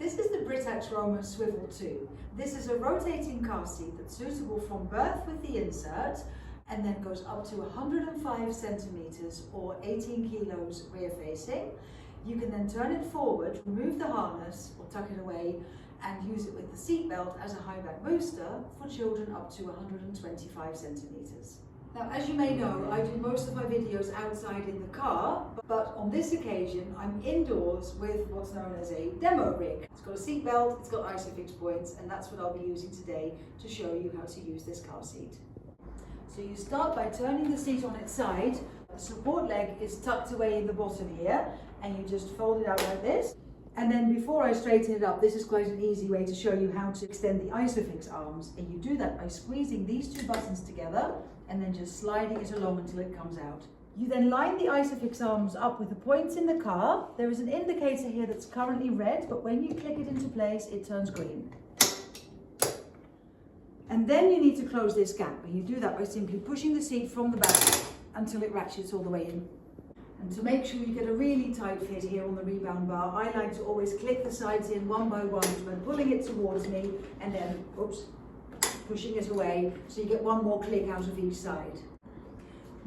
This is the Britax-Römer Swivel 2. This is a rotating car seat that's suitable from birth with the insert and then goes up to 105 centimeters or 18 kilos rear facing. You can then turn it forward, remove the harness or tuck it away and use it with the seat belt as a high back booster for children up to 125 centimeters. Now, as you may know, I do most of my videos outside in the car, but on this occasion, I'm indoors with what's known as a demo rig. It's got a seat belt, it's got ISOFIX points, and that's what I'll be using today to show you how to use this car seat. So you start by turning the seat on its side. The support leg is tucked away in the bottom here, and you just fold it out like this. And then before I straighten it up, this is quite an easy way to show you how to extend the ISOFIX arms. And you do that by squeezing these two buttons together and then just sliding it along until it comes out. You then line the ISOFIX arms up with the points in the car. There is an indicator here that's currently red, but when you click it into place, it turns green. And then you need to close this gap, and you do that by simply pushing the seat from the back until it ratchets all the way in. And to make sure you get a really tight fit here on the rebound bar, I like to always click the sides in one by one when pulling it towards me and then, oops, pushing it away so you get one more click out of each side.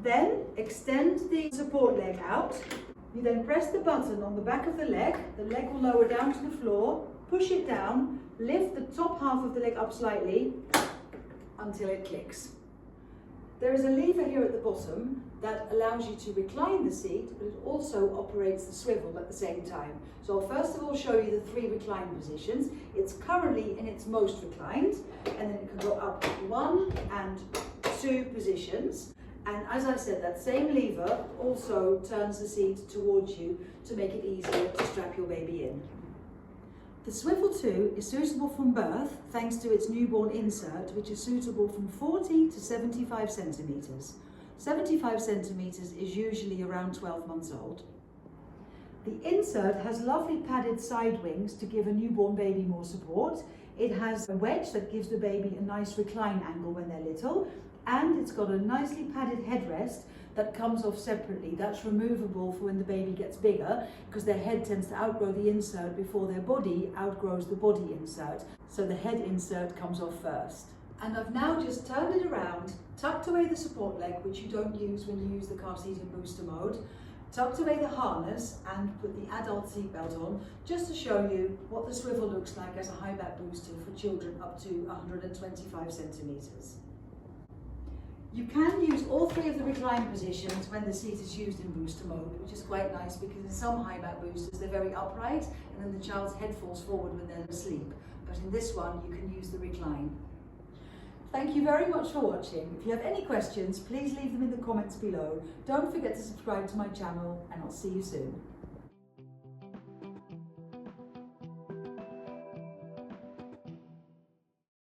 Then extend the support leg out. You then press the button on the back of the leg will lower down to the floor, push it down, lift the top half of the leg up slightly until it clicks. There is a lever here at the bottom that allows you to recline the seat, but it also operates the swivel at the same time. So I'll first of all show you the 3 recline positions. It's currently in its most reclined, and then it can go up 1 and 2 positions. And as I said, that same lever also turns the seat towards you to make it easier to strap your baby in. The Swivel 2 is suitable from birth thanks to its newborn insert, which is suitable from 40 to 75 centimeters. 75 centimeters is usually around 12 months old. The insert has lovely padded side wings to give a newborn baby more support. It has a wedge that gives the baby a nice recline angle when they're little, and it's got a nicely padded headrest that comes off separately. That's removable for when the baby gets bigger, because their head tends to outgrow the insert before their body outgrows the body insert. So the head insert comes off first. And I've now just turned it around, tucked away the support leg, which you don't use when you use the car seat in booster mode, tucked away the harness and put the adult seat belt on, just to show you what the swivel looks like as a high back booster for children up to 125 centimeters. You can use all 3 of the recline positions when the seat is used in booster mode, which is quite nice because in some high back boosters they're very upright and then the child's head falls forward when they're asleep. But in this one you can use the recline. Thank you very much for watching. If you have any questions, please leave them in the comments below. Don't forget to subscribe to my channel, and I'll see you soon.